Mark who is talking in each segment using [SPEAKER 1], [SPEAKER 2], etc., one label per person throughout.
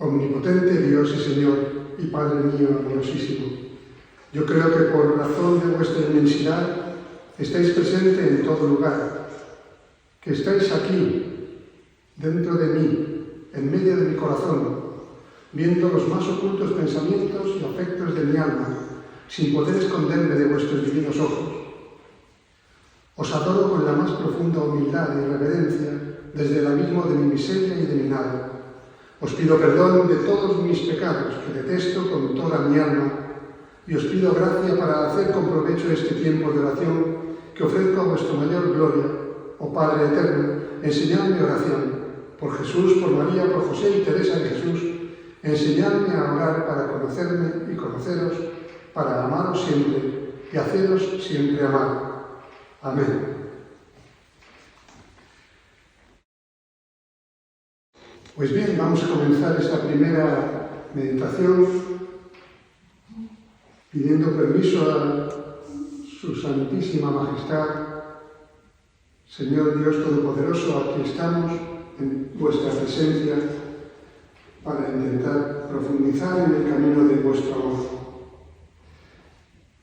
[SPEAKER 1] omnipotente Dios y Señor y Padre mío amorosísimo, yo creo que por razón de vuestra inmensidad estáis presente en todo lugar, que estáis aquí, dentro de mí, en medio de mi corazón, viendo los más ocultos pensamientos y afectos de mi alma, sin poder esconderme de vuestros divinos ojos. Os adoro con la más profunda humildad y reverencia desde el abismo de mi miseria y de mi nada. Os pido perdón de todos mis pecados, que detesto con toda mi alma, y os pido gracia para hacer con provecho este tiempo de oración que ofrezco a vuestra mayor gloria, oh Padre eterno. Enseñadme oración, por Jesús, por María, por José y Teresa de Jesús. Enseñadme a orar para conocerme y conoceros, para amaros siempre y haceros siempre amar. Amén. Pues bien, vamos a comenzar esta primera meditación pidiendo permiso a su Santísima Majestad, Señor Dios Todopoderoso, aquí estamos en vuestra presencia para intentar profundizar en el camino de vuestro amor.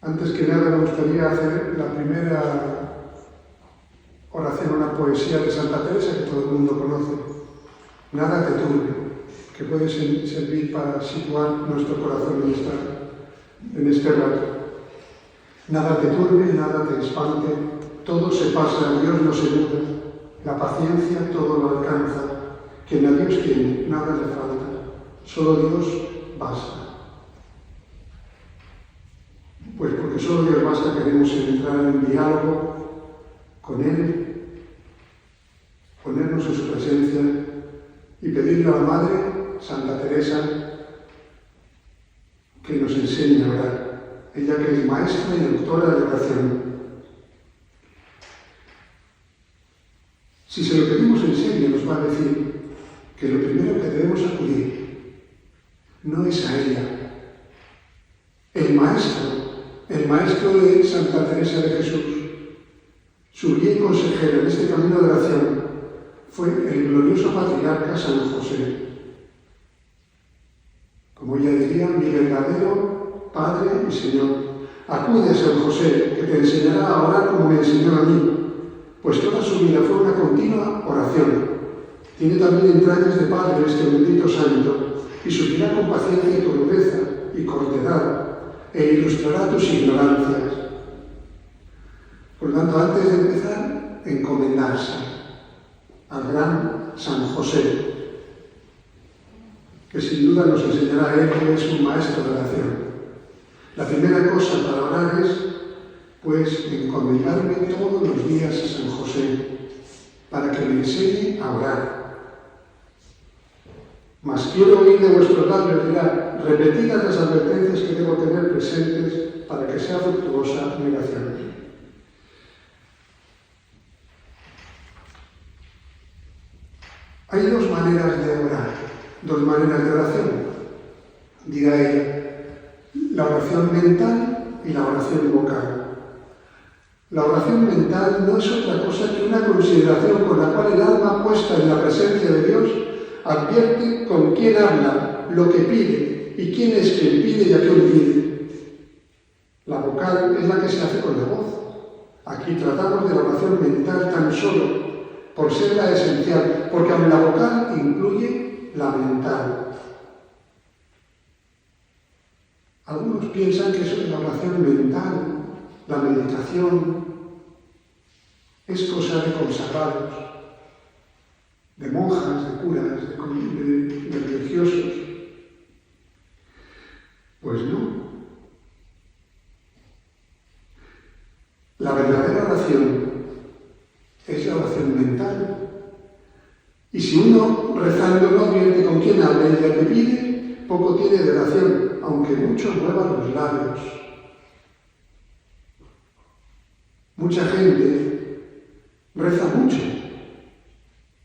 [SPEAKER 1] Antes que nada me gustaría hacer la primera oración, una poesía de Santa Teresa que todo el mundo conoce. Nada te turbe, que puede servir para situar nuestro corazón en este rato. Nada te turbe, nada te espante, todo se pasa, Dios no se muda, la paciencia todo lo alcanza, quien a Dios tiene, nada le falta, solo Dios basta. Pues porque solo Dios basta queremos entrar en diálogo con Él, ponernos en su presencia y pedirle a la Madre, Santa Teresa, que nos enseñe a orar, ella que es maestra y doctora de oración. Si se lo pedimos en serio, nos va a decir que lo primero que debemos acudir no es a ella. El maestro de Santa Teresa de Jesús, su guía y consejero en este camino de oración, fue el glorioso patriarca San José. Como ella diría, mi verdadero Padre y Señor. Acude a San José, que te enseñará a orar como me enseñó a mí, pues toda su vida fue una continua oración. Tiene también entrañas de Padre este bendito santo, y sufrirá con paciencia tu rudeza y cortedad, e ilustrará tus ignorancias. Por lo tanto, antes de empezar, encomendarse al gran San José, que sin duda nos enseñará a él, que es un maestro de oración. La primera cosa para orar es, pues, encomendarme todos los días a San José, para que me enseñe a orar. Mas quiero oír de vuestros labios, dirá, repetidas las advertencias que debo tener presentes para que sea fructuosa mi oración. Hay dos maneras de orar, dos maneras de oración, dirá ella, la oración mental y la oración vocal. La oración mental no es otra cosa que una consideración con la cual el alma puesta en la presencia de Dios advierte con quién habla, lo que pide y quién es quien pide y a quién pide. La vocal es la que se hace con la voz. Aquí tratamos de la oración mental tan solo por ser la esencial, porque aun la vocal incluye la mental. Algunos piensan que eso es la oración mental, la meditación, es cosa de consagrados, de monjas, de curas, de religiosos. Pues no. La verdadera oración es la oración mental. Y si uno rezando no advierte con quién habla y le pide, poco tiene de oración, aunque mucho muevan los labios. Mucha gente reza mucho,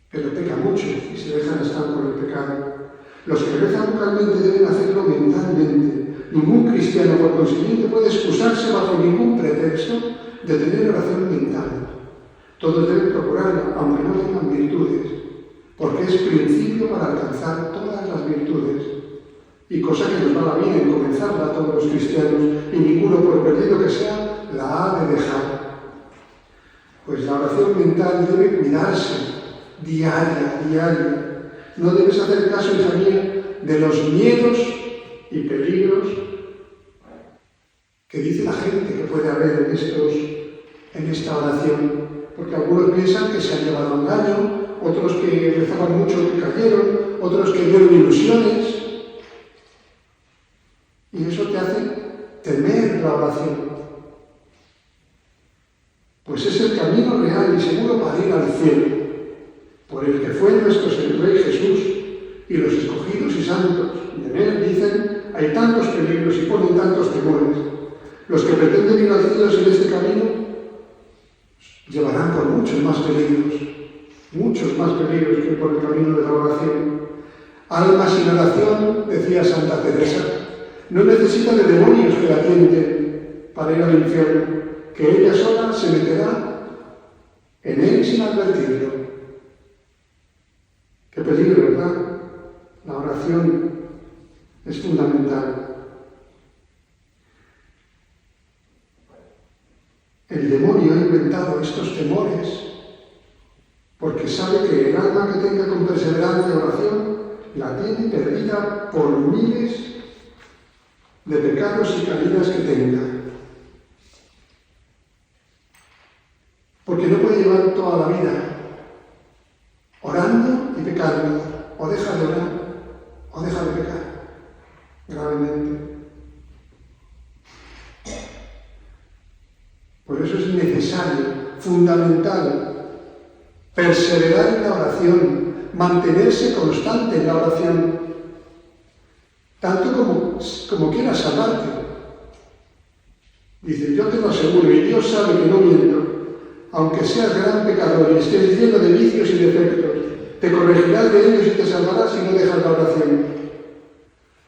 [SPEAKER 1] pero peca mucho y se dejan estar por el pecado. Los que rezan vocalmente deben hacerlo mentalmente. Ningún cristiano, por consiguiente, puede excusarse bajo ningún pretexto de tener oración mental. Todos deben procurarla, aunque no tengan virtudes, porque es principio para alcanzar todas las virtudes. y cosa que nos va la vida en comenzarla a todos los cristianos, y ninguno, por perdido que sea, la ha de dejar. Pues la oración mental debe cuidarse, diaria. No debes hacer caso, hija mía, de los miedos y peligros que dice la gente que puede haber en esta oración, porque algunos piensan que se han llevado a engaño, otros que rezaban mucho que cayeron, otros que dieron ilusiones, y eso te hace temer la oración. Pues es el camino real y seguro para ir al cielo, por el que fue nuestro Rey Jesús, y los escogidos y santos, y en él, dicen, hay tantos peligros y ponen tantos temores. Los que pretenden ir al cielo sin este camino llevarán por muchos más peligros que por el camino de la oración. Alma sin oración, decía Santa Teresa, no necesita de demonios que la tienten para ir al infierno, que ella sola se meterá en él sin advertirlo. Qué peligro, ¿verdad? La oración es fundamental. El demonio ha inventado estos temores porque sabe que el alma que tenga con perseverancia oración la tiene perdida por miles de pecados y caídas que tenga. Porque no puede llevar toda la vida orando y pecando, o deja de orar, o deja de pecar, gravemente. Por eso es necesario, fundamental, perseverar en la oración, mantenerse constante en la oración, tanto como quieras salvarte. Dice, yo te lo aseguro, y Dios sabe que no miento, aunque seas gran pecador y estés lleno de vicios y defectos, te corregirás de ellos y te salvarás si no dejas la oración.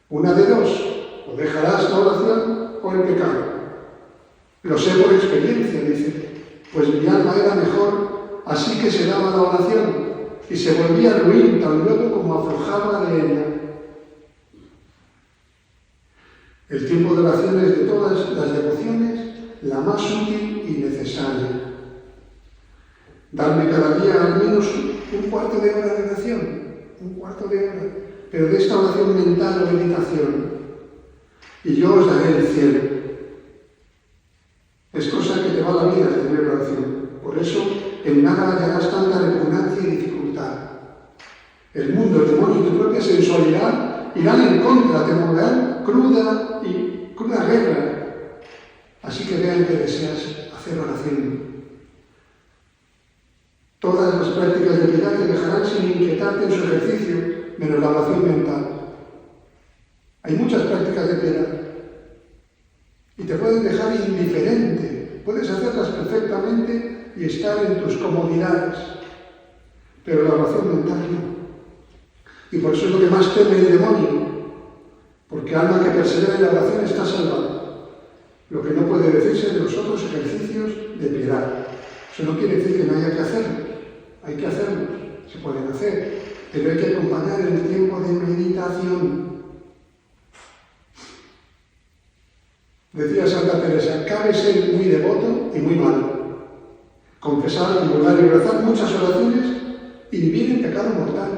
[SPEAKER 1] Una de dos, o dejarás la oración o el pecado. Lo sé por experiencia, dice, pues mi alma era mejor, así que se daba la oración, y se volvía ruin tan luego como aflojaba de ella. El tiempo de oración es de todas las devociones la más útil y necesaria. Darme cada día al menos un cuarto de hora de oración, pero de esta oración mental o meditación, y yo os daré el cielo. Es cosa que te va la vida tener oración. Por eso, en nada hallarás tanta repugnancia y dificultad. El mundo, el demonio y tu propia sensualidad irán en contra, te moverán cruda guerra. Así que vean que deseas hacer oración. Todas las prácticas de piedad te dejarán sin inquietarte en su ejercicio, menos la oración mental. Hay muchas prácticas de piedad y te pueden dejar indiferente. Puedes hacerlas perfectamente y estar en tus comodidades, pero la oración mental no. Y por eso es lo que más teme el demonio, porque alma que persevera en la oración está salvada. Lo que no puede decirse de los otros ejercicios de piedad. Eso no quiere decir que no haya que hacerlo. Hay que hacerlos, se pueden hacer, pero hay que acompañar el tiempo de meditación. Decía Santa Teresa, cabe ser muy devoto y muy malo, confesar, comulgar y rezar muchas oraciones y vivir en pecado mortal.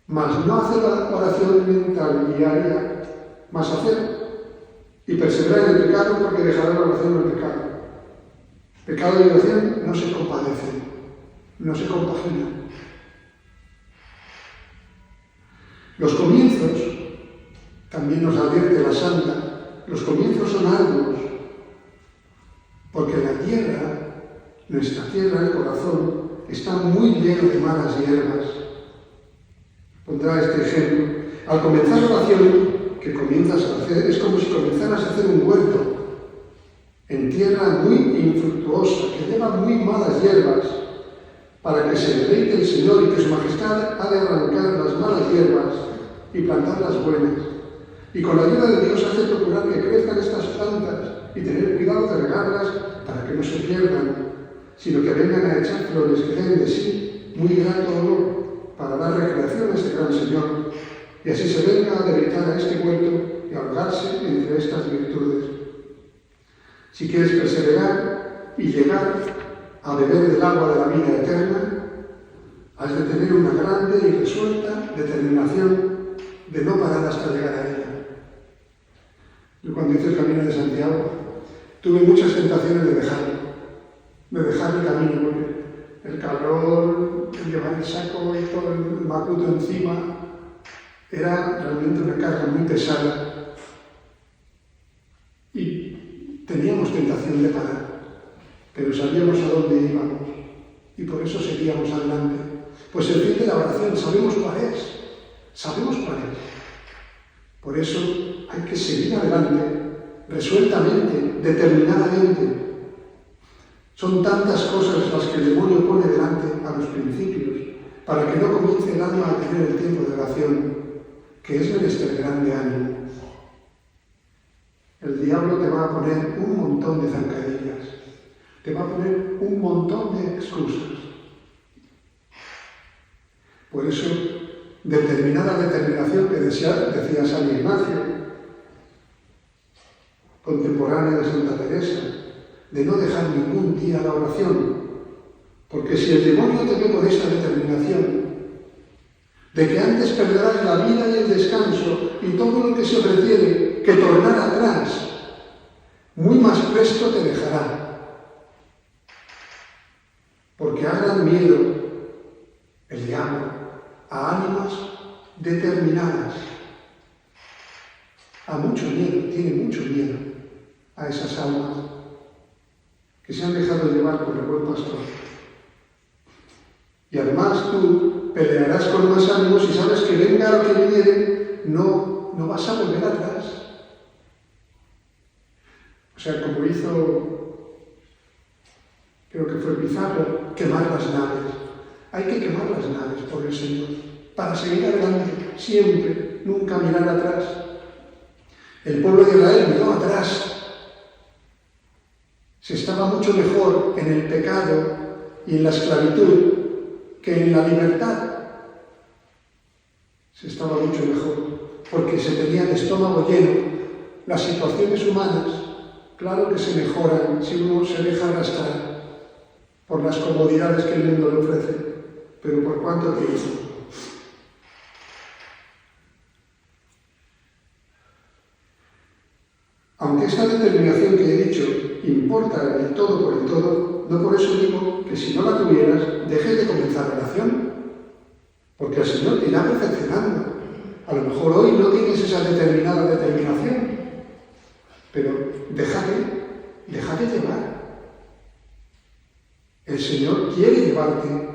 [SPEAKER 1] Mas no hacer la oración mental diaria, más hacer y perseverar en el pecado porque dejará la oración en el pecado. Pecado y oración no se compadecen, no se compaginan. Los comienzos, también nos advierte la Santa, los comienzos son arduos, porque la tierra, nuestra tierra, el corazón, está muy lleno de malas hierbas. Pondrá este ejemplo. Al comenzar la oración que comienzas a hacer, es como si comenzaras a hacer un huerto en tierra muy infructuosa, que lleva muy malas hierbas, para que se deleite el Señor y que su majestad ha de arrancar las malas hierbas y plantar las buenas. Y con la ayuda de Dios hace procurar que crezcan estas plantas y tener cuidado de regarlas para que no se pierdan, sino que vengan a echar flores que den de sí muy grato olor para dar recreación a este gran Señor. y así se venga a deleitar a este huerto y a holgarse entre estas virtudes. Si quieres perseverar y llegar a beber del agua de la vida eterna, has de tener una grande y resuelta determinación de no parar hasta llegar a ella. Yo cuando hice el Camino de Santiago tuve muchas tentaciones de dejar el camino, porque el calor, el llevar el saco y todo el macuto encima era realmente una carga muy pesada y teníamos tentación de parar, pero sabíamos a dónde íbamos y por eso seguíamos adelante. Pues el fin de la oración sabemos cuál es. Por eso hay que seguir adelante, resueltamente, determinadamente. Son tantas cosas las que el demonio pone delante a los principios, para que no comience el alma a tener el tiempo de oración, que es menester grande ánimo. El diablo te va a poner un montón de zancadillas, te va a poner un montón de excusas. Por eso, determinada determinación que decía San Ignacio, contemporáneo de Santa Teresa, de no dejar ningún día la oración, porque si el demonio te ve con esta determinación, de que antes perderás la vida y el descanso y todo lo que se ofreciere que tornar atrás, muy más presto te dejará, porque ha gran miedo el diablo a ánimas determinadas, a mucho miedo, tiene mucho miedo a esas almas que se han dejado llevar por el buen pastor. Y además tú pelearás con más ánimos y sabes que venga lo que viniere, no vas a volver atrás. O sea, como hizo, creo que fue Pizarro, quemar las naves. Hay que quemar las naves por el Señor, para seguir adelante, siempre, nunca mirar atrás. El pueblo de Israel miró atrás. Se estaba mucho mejor en el pecado y en la esclavitud que en la libertad. Se estaba mucho mejor, porque se tenía el estómago lleno. Las situaciones humanas, claro que se mejoran si uno se deja arrastrar por las comodidades que el mundo le ofrece, pero ¿por cuánto tiempo? Aunque esta determinación que he dicho importa el todo por el todo, no por eso digo que si no la tuvieras, dejes de comenzar la oración, porque el Señor te irá perfeccionando. A lo mejor hoy no tienes esa determinada determinación, pero déjate llevar. El Señor quiere llevarte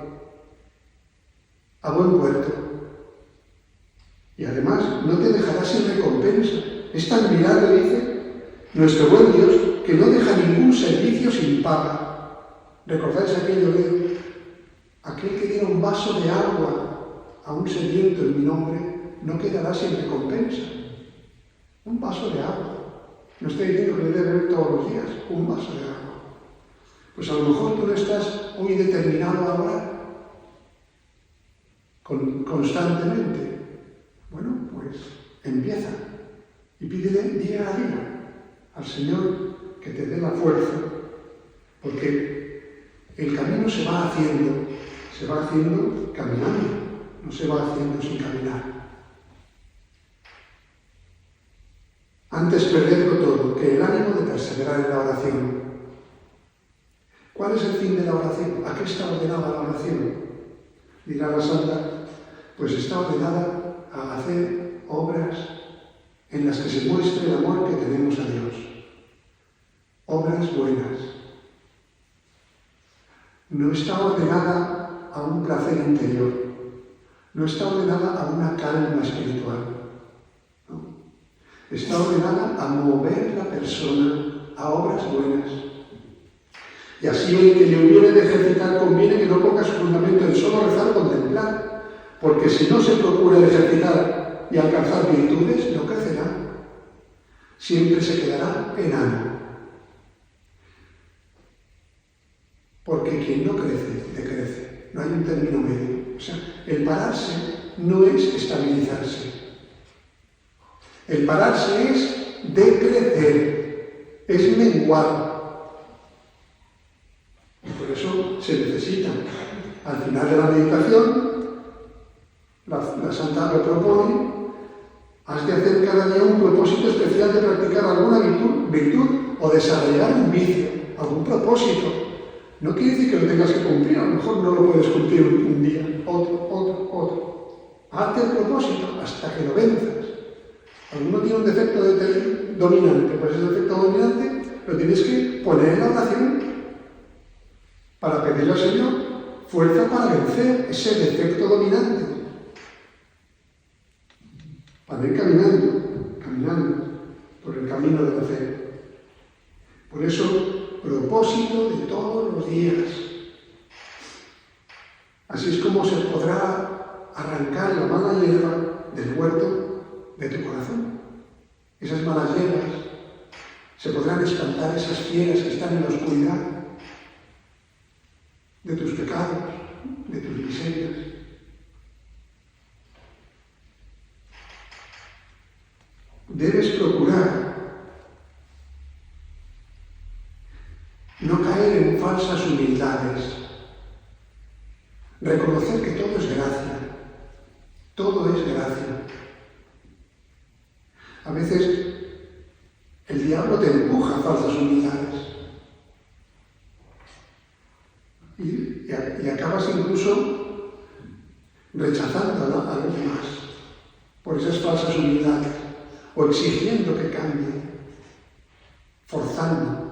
[SPEAKER 1] a buen puerto. Y además no te dejará sin recompensa. Es tan mirado, dice, nuestro buen Dios, que no deja ningún servicio sin paga. ¿Recordáis aquello de aquel que diera un vaso de agua a un sediento en mi nombre, no quedará sin recompensa? Un vaso de agua. No estoy diciendo que le debe beber todos los días, un vaso de agua. Pues a lo mejor tú no estás muy determinado a orar constantemente. Bueno, pues empieza y pídele día a día al Señor que te dé la fuerza, porque el camino se va haciendo caminando, no se va haciendo sin caminar. Antes perderlo todo que el ánimo de perseverar en la oración. ¿Cuál es el fin de la oración? ¿A qué está ordenada la oración? Dirá la Santa, pues está ordenada a hacer obras en las que se muestre el amor que tenemos a Dios. Obras buenas. No está ordenada a un placer interior. No está ordenada a una calma espiritual. ¿No? Está ordenada a mover la persona a obras buenas. Y así el que le hubiere de ejercitar conviene que no ponga su fundamento en solo rezar o contemplar, porque si no se procura el ejercitar y alcanzar virtudes, no crecerá. Siempre se quedará enano. Porque quien no crece, decrece. No hay un término medio. O sea, el pararse no es estabilizarse. El pararse es decrecer, es menguar. Y por eso se necesita. Al final de la meditación, la Santa lo propone, has de hacer cada día un propósito especial de practicar alguna virtud o desarrollar un vicio, algún propósito. No quiere decir que lo tengas que cumplir, a lo mejor no lo puedes cumplir un día, otro. Hazte el propósito hasta que lo venzas. Alguno tiene un defecto dominante, pues ese defecto dominante lo tienes que poner en la oración para pedirle al Señor fuerza para vencer ese defecto dominante. Para ir caminando por el camino de la fe. Por eso, propósito de todos los días. Así es como se podrá arrancar la mala hierba del huerto de tu corazón. Esas malas hierbas se podrán espantar, esas fieras que están en la oscuridad de tus pecados, de tus miserias. Debes procurar no caer en falsas humildades, reconocer que todo es gracia, todo es gracia. A veces el diablo te empuja a falsas humildades y acabas incluso rechazando a los demás por esas falsas humildades o exigiendo que cambien, forzando.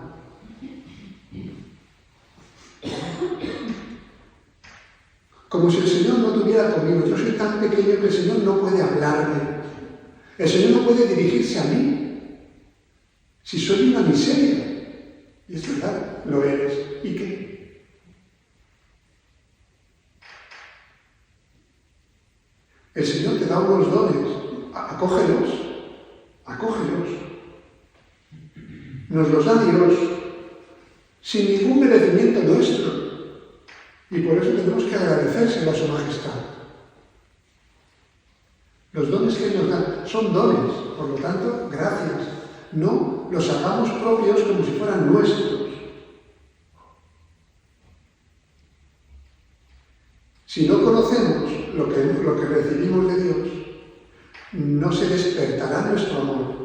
[SPEAKER 1] Como si el Señor no tuviera conmigo. Yo soy tan pequeño que el Señor no puede hablarme. El Señor no puede dirigirse a mí. Si soy una miseria. Y es verdad, lo eres. ¿Y qué? El Señor te da unos dones. Acógelos. Nos los da Dios sin ningún merecimiento nuestro. Y por eso tenemos que agradecérselo a su majestad. Los dones que Él nos da son dones, por lo tanto, gracias. No los hagamos propios como si fueran nuestros. Si no conocemos lo que recibimos de Dios, no se despertará nuestro amor.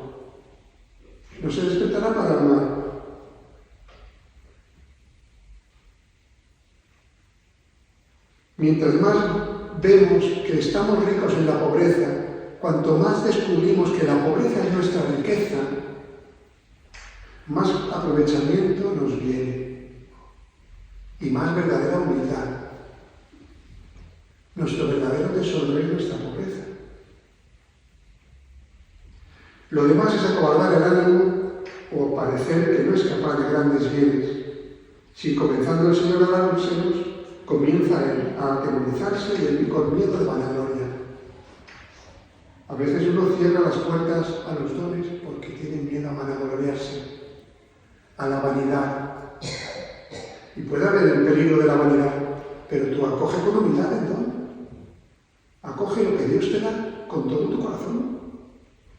[SPEAKER 1] No se despertará para amar. Mientras más vemos que estamos ricos en la pobreza, cuanto más descubrimos que la pobreza es nuestra riqueza, más aprovechamiento nos viene y más verdadera humildad. Nuestro verdadero tesoro es nuestra pobreza. Lo demás es acobardar el ánimo o parecer que no es capaz de grandes bienes. Si comenzando el Señor a dárselos, comienza Él a atemorizarse y a vivir con miedo de vanagloria. A veces uno cierra las puertas a los dones porque tiene miedo a vanagloriarse, a la vanidad. Y puede haber el peligro de la vanidad, pero tú acoge con humildad el don. Acoge lo que Dios te da con todo tu corazón,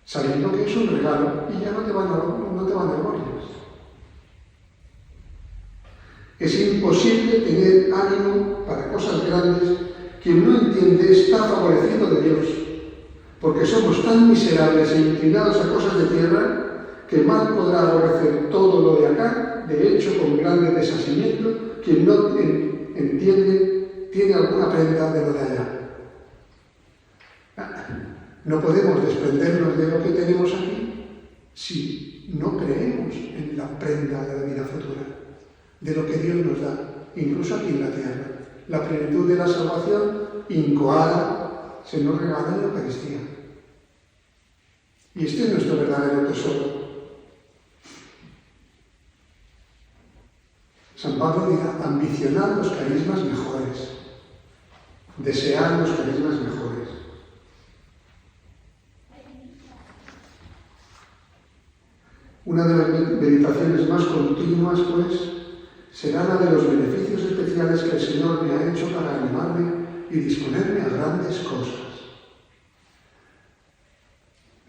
[SPEAKER 1] sabiendo que es un regalo y ya no te vanaglorias. Es imposible tener ánimo para cosas grandes. Quien no entiende está favorecido de Dios, porque somos tan miserables e inclinados a cosas de tierra que mal podrá aborrecer todo lo de acá. De hecho, con grande desasimiento, quien no entiende tiene alguna prenda de lo de allá. No podemos desprendernos de lo que tenemos aquí si no creemos en la prenda de la vida futura, de lo que Dios nos da, incluso aquí en la tierra. La plenitud de la salvación incoada se nos regala en la Eucaristía. Y este es nuestro verdadero tesoro. San Pablo dirá, ambicionar los carismas mejores, desear los carismas mejores. Una de las meditaciones más continuas, pues, será la de los beneficios especiales que el Señor me ha hecho para animarme y disponerme a grandes cosas.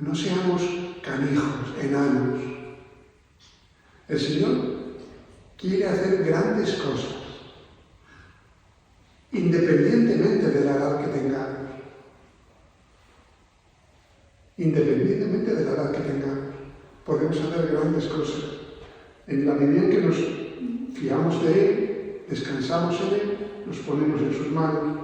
[SPEAKER 1] No seamos canijos, enanos. El Señor quiere hacer grandes cosas, independientemente de la edad que tengamos. Independientemente de la edad que tengamos, podemos hacer grandes cosas. En la medida en que nos fiamos de Él, descansamos en Él, nos ponemos en sus manos.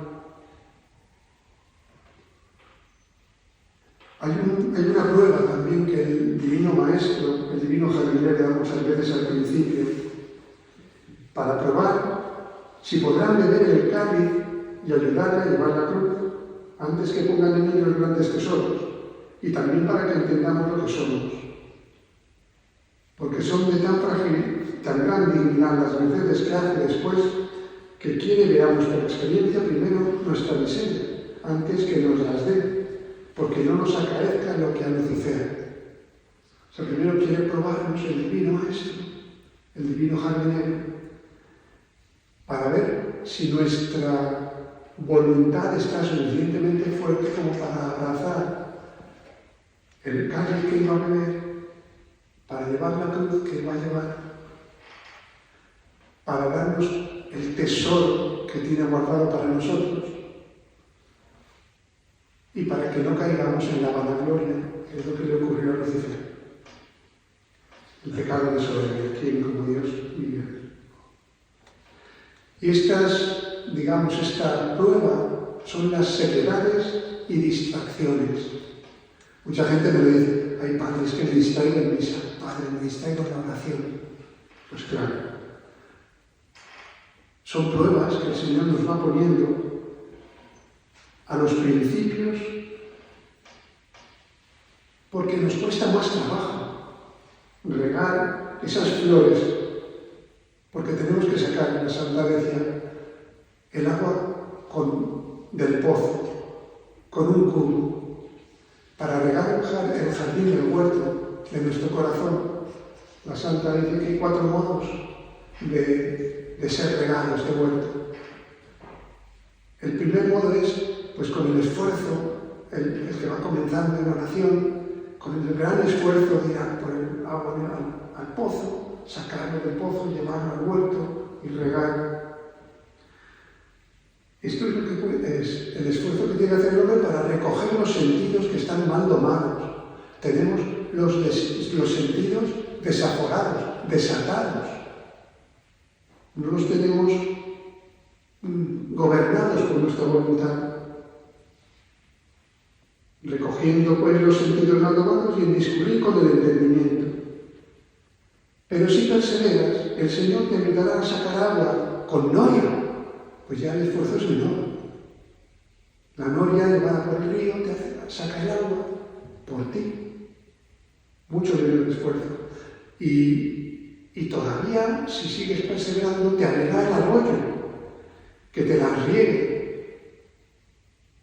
[SPEAKER 1] Hay una prueba también que el Divino Maestro, el Divino Jardinero, da muchas veces al principio, para probar si podrán beber el cáliz y ayudarle a llevar la cruz, antes que pongan en ellos grandes tesoros, y también para que entendamos lo que somos. Porque son de tan frágil, tan gran dignidad las mercedes que hace después, que quiere veamos por experiencia primero nuestra miseria, antes que nos las dé, porque no nos acaezca lo que a Lucifer. O sea, primero quiere probarnos el Divino Maestro, el Divino Jardinero, para ver si nuestra voluntad está suficientemente fuerte como para abrazar el cáliz que iba a beber, para llevar la cruz que va a llevar, para darnos el tesoro que tiene guardado para nosotros y para que no caigamos en la vanagloria, que es lo que le ocurrió a Lucifer. El pecado de soberbia, quien como Dios vive. Y esta prueba son las sequedades y distracciones. Mucha gente me lo dice: ay, padre, es que me distraigo en misa, padre, me distraigo en la oración. Pues claro, son pruebas que el Señor nos va poniendo a los principios, porque nos cuesta más trabajo regar esas flores, porque tenemos que sacar, la Santa decía, el agua del pozo, con un cubo, para regar el jardín del huerto de nuestro corazón. La Santa dice que hay 4 modos de ser regados de huerto. El primer modo es, pues, con el esfuerzo, el que va comenzando en oración, con el gran esfuerzo de ir por el agua al pozo, sacarlo del pozo, llevarlo al huerto y regar. Esto es lo que es el esfuerzo que tiene que hacer el hombre para recoger los sentidos que están mal domados. Tenemos los sentidos desaforados, desatados. No los tenemos gobernados por nuestra voluntad. Recogiendo pues los sentidos mal domados y en discurrir con el entendimiento. Pero si perseveras, el Señor te ayudará a sacar agua con noria, pues ya el esfuerzo es menor. La noria llevada por el río te saca el agua por ti. Mucho menor esfuerzo. Y todavía, si sigues perseverando, te abrirá el arroyo, que te la riegue.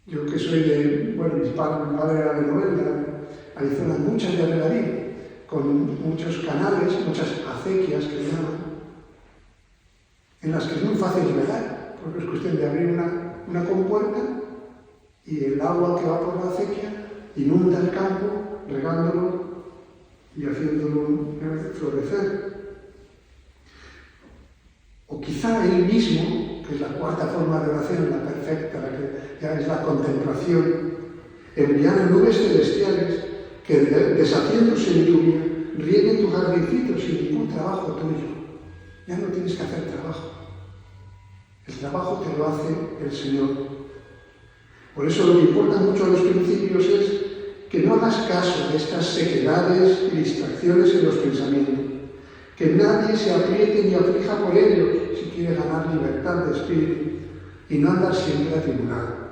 [SPEAKER 1] Yo que soy mi padre era de Novelda, hay zonas muchas de Abeladí, con muchos canales, muchas acequias que llaman, en las que es muy fácil regar, porque es cuestión de abrir una compuerta y el agua que va por la acequia inunda el campo, regándolo y haciéndolo florecer. O quizá él mismo, que es la cuarta forma de oración, la perfecta, la que ya es la contemplación, enviar nubes celestiales que, deshaciéndose en lluvia, rieguen tu jardincito sin ningún trabajo tuyo. Ya no tienes que hacer trabajo. El trabajo te lo hace el Señor. Por eso lo que importa mucho a los principios es que no hagas caso de estas sequedades y distracciones en los pensamientos. Que nadie se apriete ni aflija por ellos si quiere ganar libertad de espíritu y no andar siempre atribulado.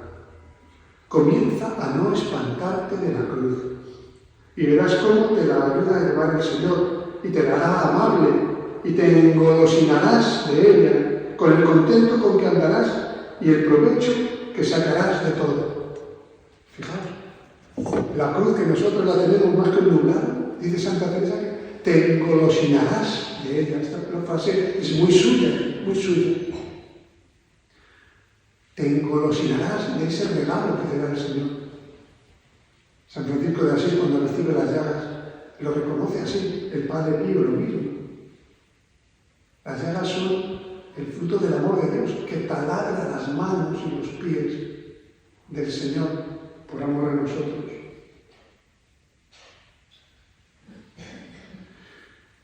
[SPEAKER 1] Comienza a no espantarte de la cruz y verás cómo te la ayuda a llevar el Señor y te la hará amable y te engolosinarás de ella con el contento con que andarás y el provecho que sacarás de todo. Fijaos, la cruz que nosotros la tenemos más que un nublado, dice Santa Teresa, que te engolosinarás de ella. Esta frase es muy suya, muy suya. Te engolosinarás de ese regalo que te da el Señor. San Francisco de Asís, cuando recibe las llagas, lo reconoce así, el Padre Pío lo mismo. Las llagas son el fruto del amor de Dios, que taladra las manos y los pies del Señor por amor a nosotros.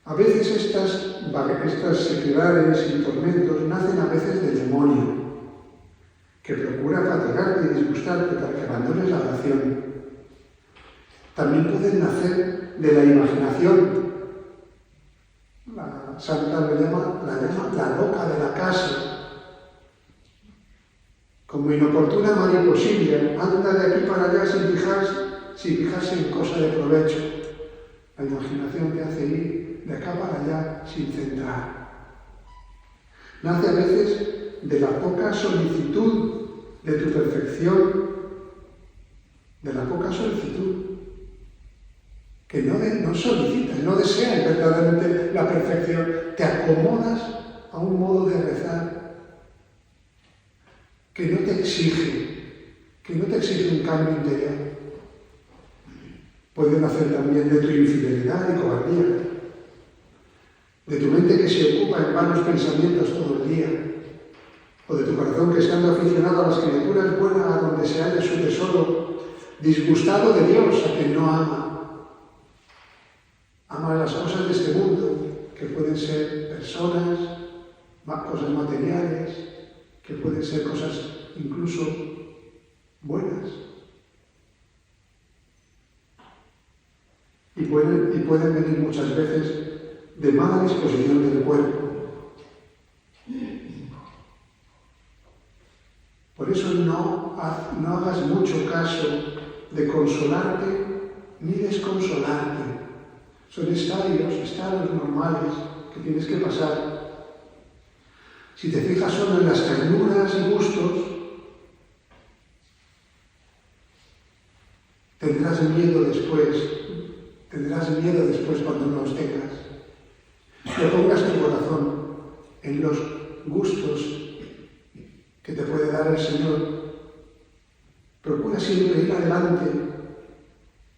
[SPEAKER 1] A veces estas sequedades y tormentos nacen a veces del demonio, que procura fatigarte y disgustarte para que abandones la oración. También pueden nacer de la imaginación. La santa la llama la loca de la casa. Como inoportuna mariposilla, anda de aquí para allá sin fijarse en cosa de provecho. La imaginación te hace ir de acá para allá sin centrar. Nace a veces de la poca solicitud de tu perfección, de la poca solicitud, que no solicitas, no deseas verdaderamente la perfección, te acomodas a un modo de rezar que no te exige un cambio interior. Puede nacer también de tu infidelidad y cobardía, de tu mente que se ocupa en vanos pensamientos todo el día, o de tu corazón que, estando aficionado a las criaturas, vuela a donde se halla su tesoro, disgustado de Dios, a quien no ama. Ama las cosas de este mundo, que pueden ser personas, cosas materiales, que pueden ser cosas incluso buenas. Y pueden venir muchas veces de mala disposición del cuerpo. Por eso no hagas mucho caso de consolarte ni desconsolarte. Son estados normales que tienes que pasar. Si te fijas solo en las ternuras y gustos, tendrás miedo después cuando no los tengas. Que pongas tu corazón en los gustos que te puede dar el Señor. Procura siempre ir adelante,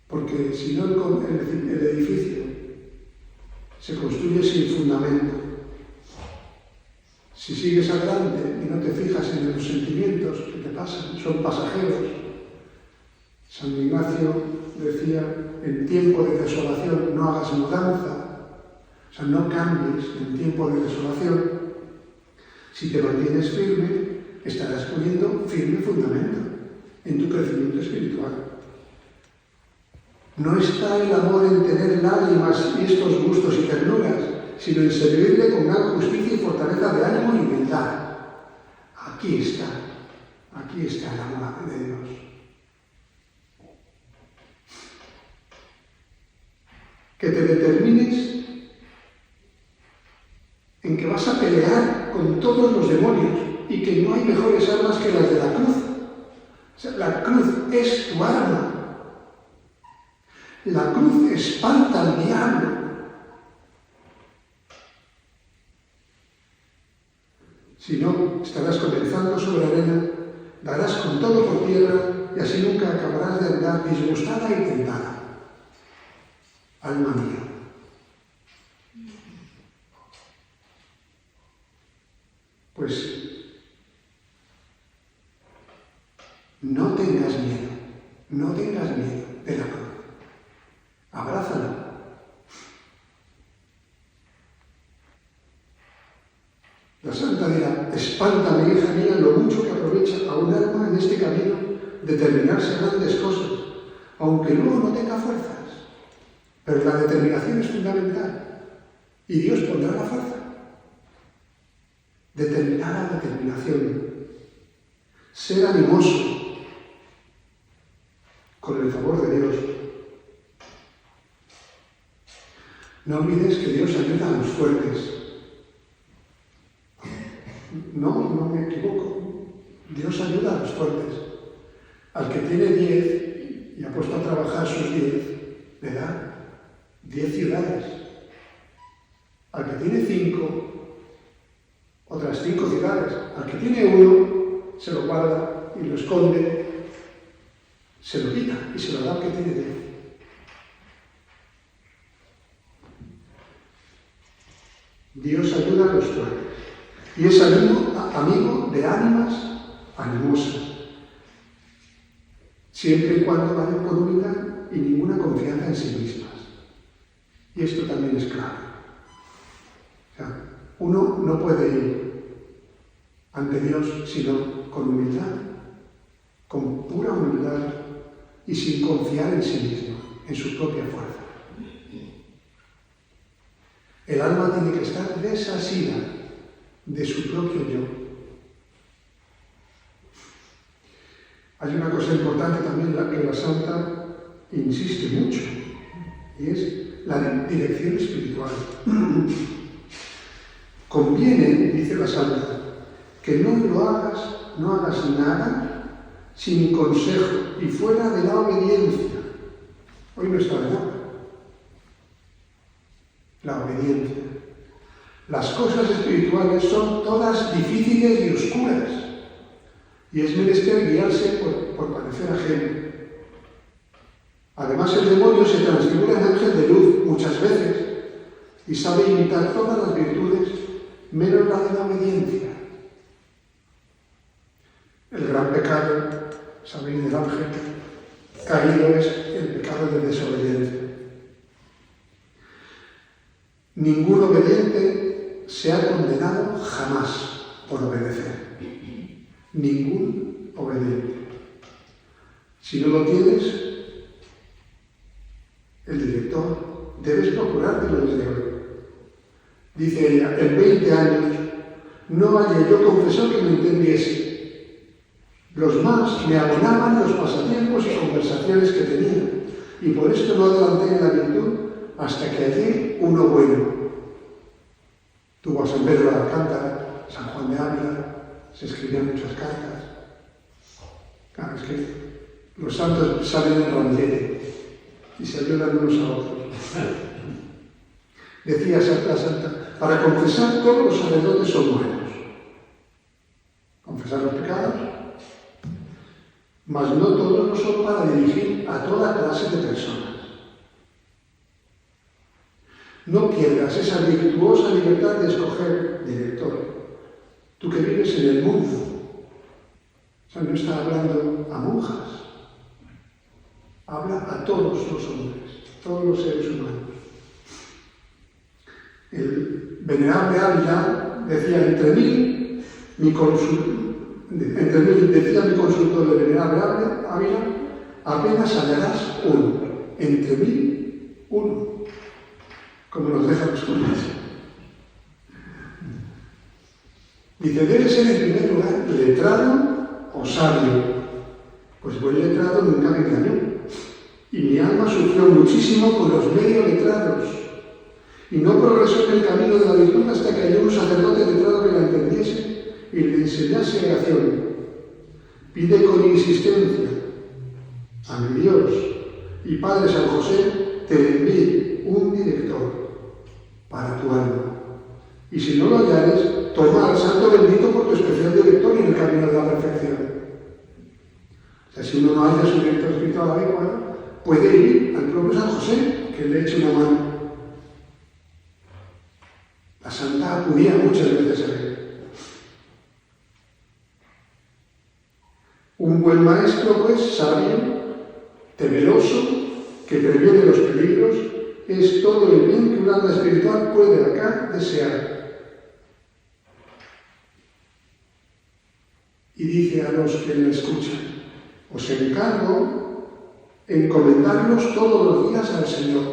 [SPEAKER 1] porque si no el edificio se construye sin fundamento. Si sigues adelante y no te fijas en los sentimientos que te pasan, son pasajeros. San Ignacio decía, en tiempo de desolación no hagas mudanza, o sea, no cambies en tiempo de desolación. Si te mantienes firme, estarás poniendo firme fundamento en tu crecimiento espiritual. No está el amor en tener lágrimas y estos gustos y ternuras, sino en servirle con gran justicia y fortaleza de ánimo y humildad. Aquí está el amor de Dios. Que te determines en que vas a pelear con todos los demonios y que no hay mejores armas que las de la cruz. O sea, la cruz es tu arma. La cruz espanta al diablo. Si no, estarás comenzando sobre arena, darás con todo por tierra y así nunca acabarás de andar disgustada y tentada. Alma mía. Pues no tengas miedo de la cruz. Abrázala. La santa dirá, espántame, hija mía, lo mucho que aprovecha a un alma en este camino determinarse grandes cosas, aunque luego no tenga fuerzas. Pero la determinación es fundamental y Dios pondrá la fuerza. Determinada determinación. Ser animoso con el favor de Dios. No olvides que Dios ayuda a los fuertes. No me equivoco. Dios ayuda a los fuertes. Al que tiene 10 y ha puesto a trabajar sus 10, le da 10 ciudades. Al que tiene 5, otras 5 ciudades. Al que tiene 1, se lo guarda y lo esconde. se lo quita y se lo da al que tiene de él. Dios ayuda a los fuertes y es amigo de ánimas animosas, siempre y cuando vayan con humildad y ninguna confianza en sí mismas. Y esto también es claro. O sea, uno no puede ir ante Dios sino con humildad, con pura humildad y sin confiar en sí mismo, en su propia fuerza. El alma tiene que estar desasida de su propio yo. Hay una cosa importante también en la que la Santa insiste mucho, y es la dirección espiritual. Conviene, dice la Santa, que no hagas nada sin consejo y fuera de la obediencia. Hoy no está de nada. La obediencia. Las cosas espirituales son todas difíciles y oscuras, y es menester guiarse por parecer ajeno. Además, el demonio se transfigura en ángel de luz muchas veces y sabe imitar todas las virtudes menos la de la obediencia. El gran pecado, sabéis, del ángel caído es el pecado de desobediencia. Ningún obediente se ha condenado jamás por obedecer. Ningún obediente. Si no lo tienes, el director, debes procurártelo desde hoy. Dice ella, en 20 años no hallé yo confesor que me entendiese. Los más me abonaban los pasatiempos y conversaciones que tenía, y por esto no adelanté en la virtud hasta que hallé uno bueno. Tuvo a San Pedro de Alcántara, San Juan de Ávila, se escribían muchas cartas. Claro, es que los santos salen en ramillete y se ayudan unos a otros. Decía la Santa, para confesar todos los sacerdotes son buenos. Confesar los pecados, mas no todos lo son para dirigir a toda clase de personas. No pierdas esa virtuosa libertad de escoger director. Tú que vives en el mundo, o sea, no está hablando a monjas, habla a todos los hombres, todos los seres humanos. El venerable Ávila decía, entre mí, decía mi consultor de venerable Ávila, apenas hallarás uno, entre mí, uno. Como nos deja los curas. Dice, debe ser en primer lugar letrado o sabio, pues buen letrado nunca me engañó, y mi alma sufrió muchísimo por los medio letrados, y no progresó en el camino de la virtud hasta que halló un sacerdote letrado que la entendiese y le enseñase oración. Pide con insistencia a mi Dios y Padre San José te envíe un director para tu alma. Y si no lo hallares, toma al santo bendito por tu especial director en el camino de la perfección. O sea, si uno no halla su director espiritual adecuado, puede ir al propio San José, que le eche una mano. La Santa acudía muchas veces a él. Un buen maestro, pues, sabio, temeroso, que previene los peligros, es todo el bien que un alma espiritual puede acá desear. Y dice a los que le escuchan, os encargo encomendarlos todos los días al Señor.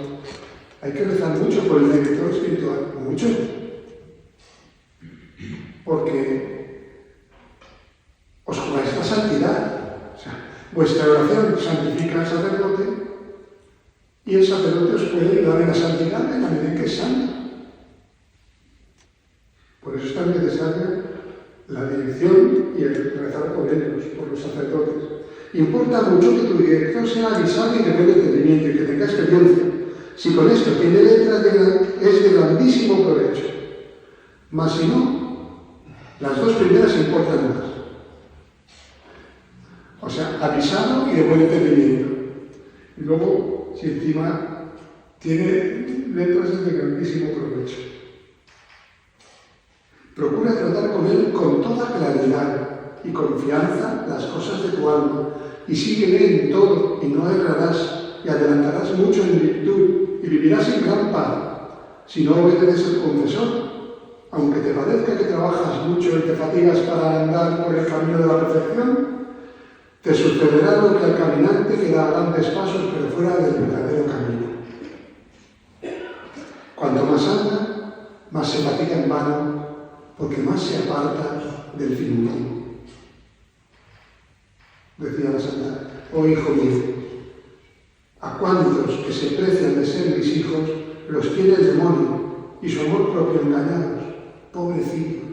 [SPEAKER 1] Hay que rezar mucho por el director espiritual, mucho. Porque os jugáis la santidad. O sea, vuestra oración santifica al sacerdote y el sacerdote os puede ayudar en la santidad en la medida en que es santo. Por eso es tan necesaria la dirección y el rezar por ellos, por los sacerdotes. Importa mucho que tu director sea avisado y que tenga entendimiento y que tenga experiencia. Si con esto tiene letras, es de grandísimo provecho. Mas si no, las dos primeras importan más. O sea, avisado y de buen entendimiento. Y luego, si encima tiene letras de grandísimo provecho. Procura tratar con él con toda claridad y confianza las cosas de tu alma, y síguele en todo, y no errarás, y adelantarás mucho en virtud, y vivirás en gran paz, si no obedeces al confesor. Aunque te parezca que trabajas mucho y te fatigas para andar por el camino de la perfección, te sucederá lo que al caminante que da grandes pasos pero fuera del verdadero camino. Cuanto más anda, más se fatiga en vano, porque más se aparta del fin último. Decía la santa: oh hijo mío, a cuántos que se precian de ser mis hijos los tiene el demonio y su amor propio engañados, pobrecillos.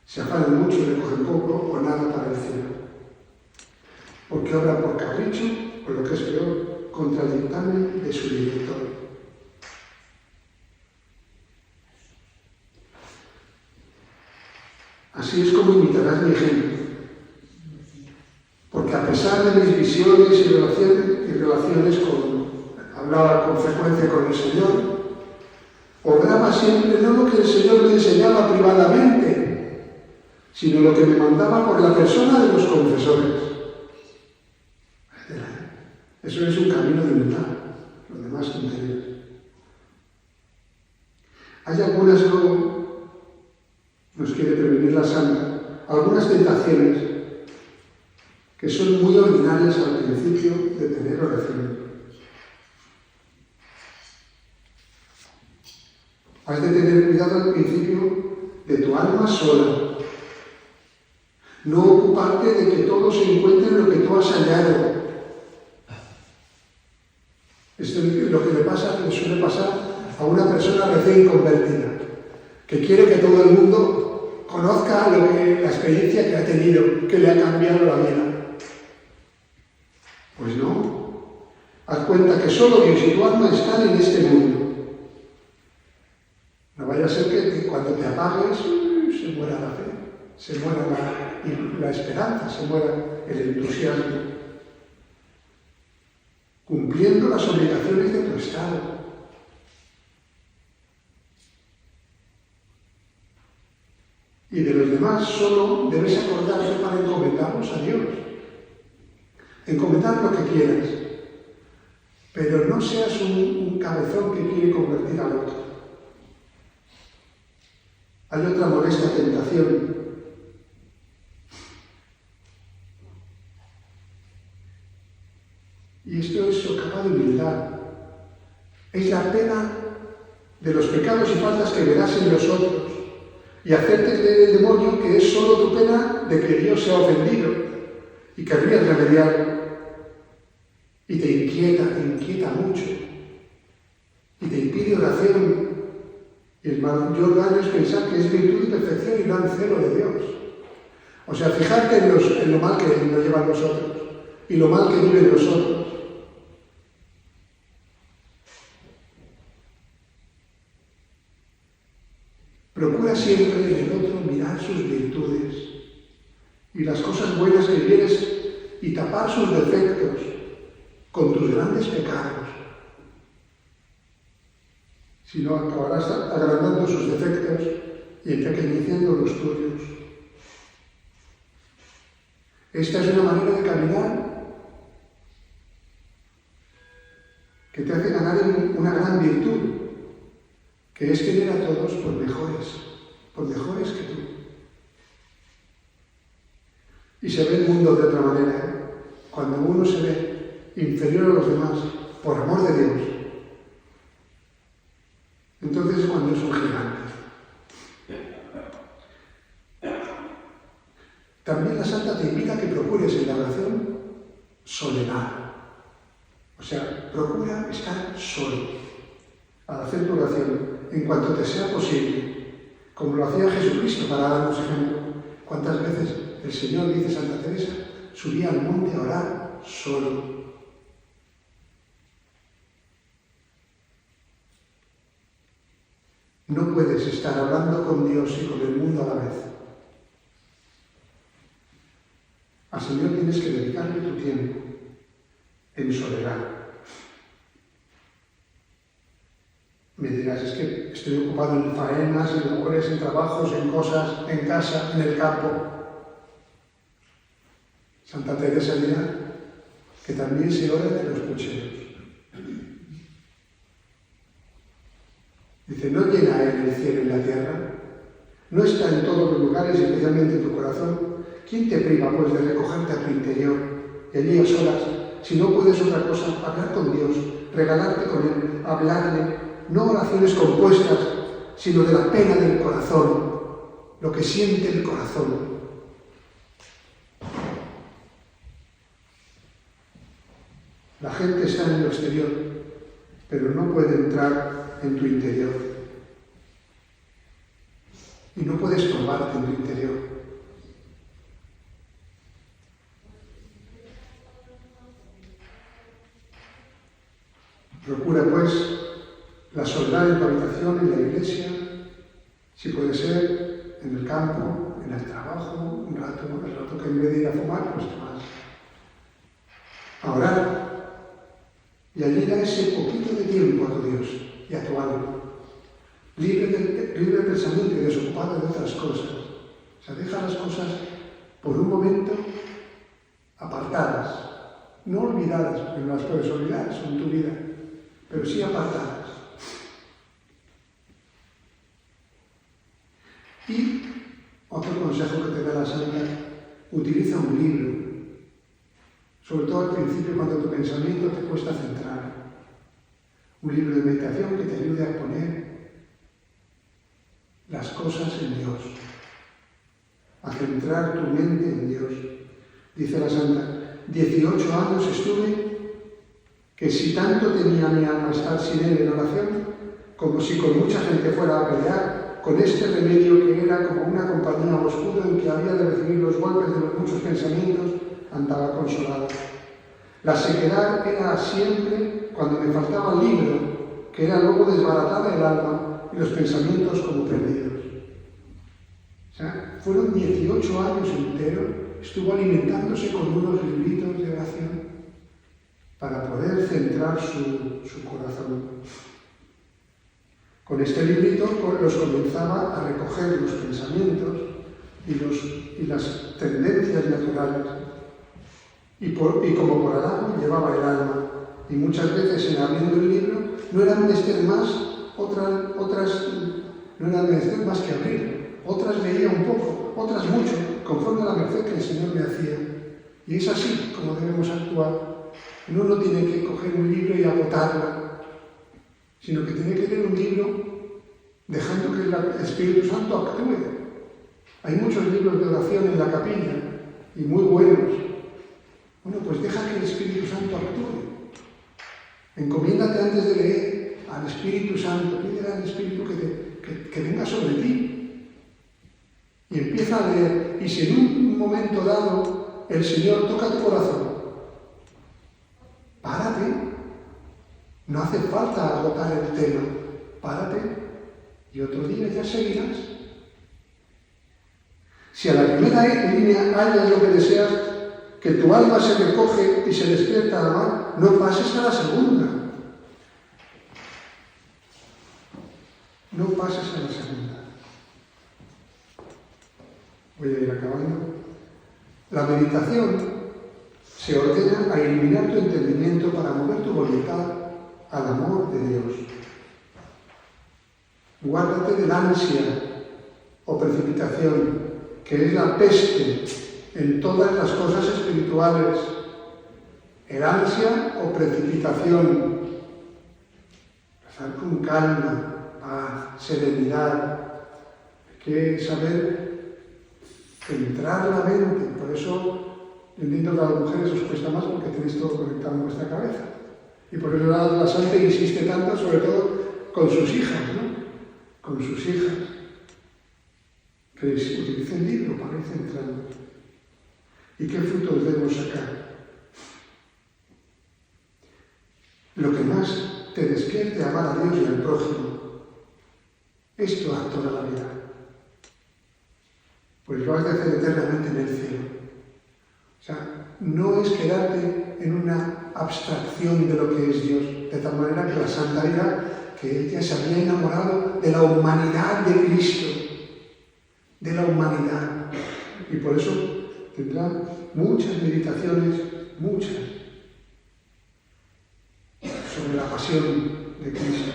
[SPEAKER 1] Se afanan mucho y recogen poco o nada para el cielo, porque obra por capricho, o lo que es peor, contra el dictamen de su director. Así es como imitarás mi ejemplo, porque a pesar de mis visiones y relaciones hablaba con frecuencia con el Señor, obraba siempre no lo que el Señor me enseñaba privadamente, sino lo que me mandaba por la persona de los confesores. Eso es un camino de humildad, lo demás tonterías. Hay algunas, luego nos quiere prevenir la santa, algunas tentaciones que son muy ordinarias al principio de tener oración. Has de tener cuidado al principio de tu alma sola. No ocuparte de que todo se encuentre en lo que tú has hallado. Esto es lo que le suele pasar a una persona recién convertida, que quiere que todo el mundo conozca la experiencia que ha tenido, que le ha cambiado la vida. Pues no. Haz cuenta que solo Dios y tu alma están en este mundo. No vaya a ser que cuando te apagues se muera la fe, se muera la esperanza, se muera el entusiasmo. Cumpliendo las obligaciones de tu estado. Y de los demás solo debes acordarte para encomendarlos a Dios. Encomendar lo que quieras, pero no seas un cabezón que quiere convertir al otro. Hay otra molesta tentación. Y esto es socava de humildad. Es la pena de los pecados y faltas que verás en los otros y hacerte creer el demonio que es solo tu pena de que Dios se ha ofendido y querrías remediarlo. Y te inquieta mucho. Y te impide oración. Y el mayor daño es pensar que es virtud y perfección y gran celo de Dios. O sea, fijarte en lo mal que nos llevan los otros y lo mal que viven los otros. Procura siempre en el otro mirar sus virtudes y las cosas buenas que tienes y tapar sus defectos con tus grandes pecados. Si no, acabarás agrandando sus defectos y empequeñeciendo los tuyos. Esta es una manera de caminar que te hace ganar una gran virtud, que es tener a todos por mejores que tú. Y se ve el mundo de otra manera, cuando uno se ve inferior a los demás, por amor de Dios. Entonces es cuando es un gigante. También la Santa te invita a que procures en la oración soledad. O sea, procura estar solo al hacer tu oración en cuanto te sea posible, como lo hacía Jesucristo para darnos ejemplo. ¿Cuántas veces el Señor, dice Santa Teresa, subía al monte a orar solo? No puedes estar hablando con Dios y con el mundo a la vez. Al Señor tienes que dedicarle tu tiempo en soledad. Me dirás, es que estoy ocupado en faenas, en labores, en trabajos, en cosas, en casa, en el campo. Santa Teresa dirá que también se ora de los pucheros. Dice, ¿no llena Él el cielo y la tierra? ¿No está en todos los lugares, especialmente en tu corazón? ¿Quién te priva, pues, de recogerte a tu interior y allí a solas, si no puedes otra cosa, hablar con Dios, regalarte con Él, hablarle, no oraciones compuestas, sino de la pena del corazón, lo que siente el corazón? La gente está en lo exterior, pero no puede entrar en tu interior. Y no puedes estorbarte en tu interior. Procura, pues, la soledad en tu habitación, en la iglesia, si puede ser, en el campo, en el trabajo, el rato que en vez de ir a fumar, pues te vas a orar. Y allí da ese poquito de tiempo a tu Dios y a tu alma, libre del pensamiento y desocupado de otras cosas. O sea, deja las cosas por un momento apartadas, no olvidadas, porque no las puedes olvidar, son tu vida, pero sí apartadas. Y otro consejo que te da la Santa, utiliza un libro. Sobre todo al principio, cuando tu pensamiento te cuesta centrar. Un libro de meditación que te ayude a poner las cosas en Dios, a centrar tu mente en Dios. Dice la Santa, 18 años estuve, que si tanto tenía mi alma estar sin Él en oración, como si con mucha gente fuera a pelear, con este remedio que era como una compañía oscura en que había de recibir los golpes de los muchos pensamientos, andaba consolado. La sequedad era siempre cuando me faltaba el libro, que era luego desbaratada el alma y los pensamientos como perdidos. O sea, fueron 18 años enteros, estuvo alimentándose con unos libritos de oración para poder centrar su corazón. Con este librito los comenzaba a recoger los pensamientos y las tendencias naturales. Y como por algo llevaba el alma. Y muchas veces en abriendo el libro no era menester más, no era menester más que abrirlo. Otras leía un poco, otras mucho, conforme a la merced que el Señor me hacía. Y es así como debemos actuar. Uno no tiene que coger un libro y agotarlo, sino que tiene que leer un libro dejando que el Espíritu Santo actúe. Hay muchos libros de oración en la capilla, y muy buenos. Bueno, pues deja que el Espíritu Santo actúe. Encomiéndate antes de leer al Espíritu Santo, pídele al Espíritu que venga sobre ti. Y empieza a leer. Y si en un momento dado el Señor toca tu corazón, párate. No hace falta agotar el tema. Párate y otro día ya seguirás. Si a la primera línea hallas lo que deseas, que tu alma se recoge y se despierta a amar, no pases a la segunda. No pases a la segunda. Voy a ir acabando. La meditación se ordena a eliminar tu entendimiento para mover tu voluntad al amor de Dios. Guárdate del ansia o precipitación, que es la peste en todas las cosas espirituales. El ansia o precipitación. Rezar con calma, paz, serenidad. Hay que saber centrar la mente. Por eso yo entiendo que a las mujeres os cuesta más porque tenéis todo conectado en vuestra cabeza. Y por eso la Santa insiste tanto, sobre todo con sus hijas, ¿no? Con sus hijas. Que utilicen el libro para ir centrando. ¿Y qué frutos debemos sacar? Lo que más te despierte a amar a Dios y al prójimo es tu acto de la vida. Pues lo has de hacer eternamente en el cielo. O sea, no es quedarte en una abstracción de lo que es Dios, de tal manera que la santa era que ella se había enamorado de la humanidad de Cristo, de la humanidad. Y por eso tendrá muchas meditaciones, muchas, sobre la pasión de Cristo.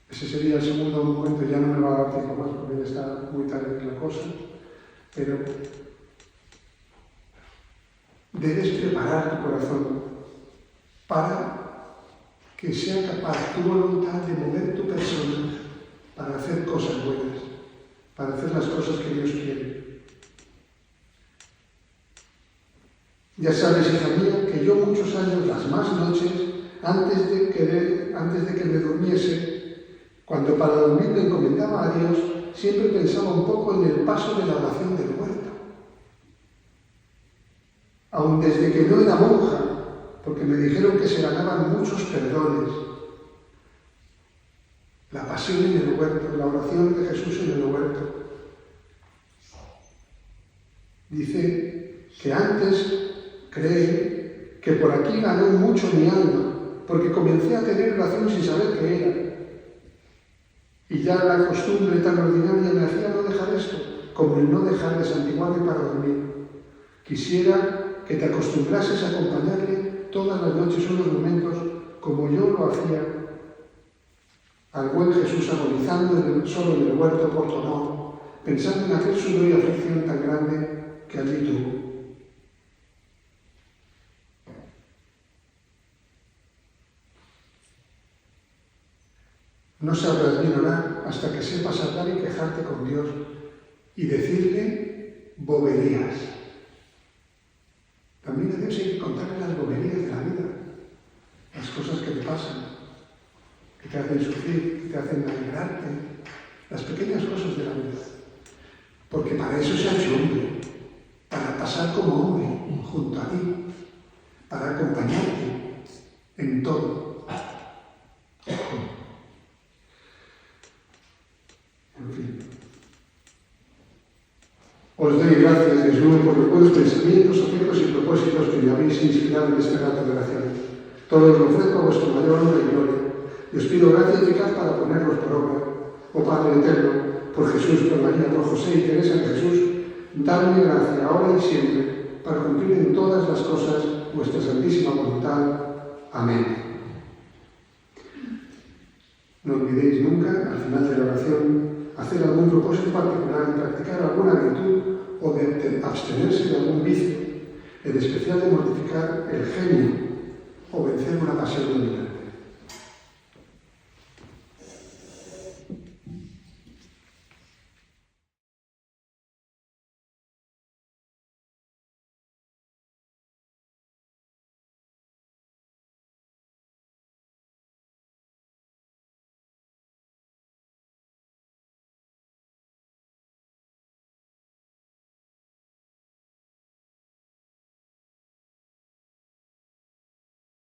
[SPEAKER 1] Ese sería el segundo momento, ya no me va a dar tiempo más porque ya está muy tarde la cosa, pero debes preparar tu corazón para que sea capaz tu voluntad de mover tu persona para hacer cosas buenas, para hacer las cosas que Dios quiere. Ya sabes, hija mía, que yo muchos años, las más noches, antes de que me durmiese, cuando para dormir me encomendaba a Dios, siempre pensaba un poco en el paso de la oración del huerto. Aun desde que no era monja, porque me dijeron que se ganaban muchos perdones. La pasión en el huerto, la oración de Jesús en el huerto. Dice que antes cree que por aquí ganó mucho mi alma, porque comencé a tener oración sin saber qué era. Y ya la costumbre tan ordinaria me hacía no dejar esto, como el no dejar de santiguarme para dormir. Quisiera que te acostumbrases a acompañarle todas las noches unos momentos, como yo lo hacía, al buen Jesús agonizando solo en el huerto por tu amor, pensando en aquel sudor y aflicción tan grande que allí tuvo. No sabrás bien orar hasta que sepas hablar y quejarte con Dios y decirle boberías. También a Dios hay que contarle las boberías de la vida, las cosas que te pasan, que te hacen sufrir, que te hacen alegrarte, las pequeñas cosas de la vida. Porque para eso se ha hecho hombre, para pasar como hombre junto a ti, para acompañarte en todo. En fin. Os doy gracias, Dios mío, por los buenos pensamientos, afectos y propósitos que me habéis inspirado en este rato de oración. Todo lo ofrezco a vuestro mayor honor y gloria. Y os pido gracia eficaz para ponerlos por obra. Oh Padre eterno, por Jesús, por María, por José y Teresa de Jesús, dadme gracia ahora y siempre para cumplir en todas las cosas vuestra santísima voluntad. Amén. No olvidéis nunca, al final de la oración, hacer algún propósito particular y practicar alguna virtud o de abstenerse de algún vicio, en especial de mortificar el genio o vencer una pasión dominante.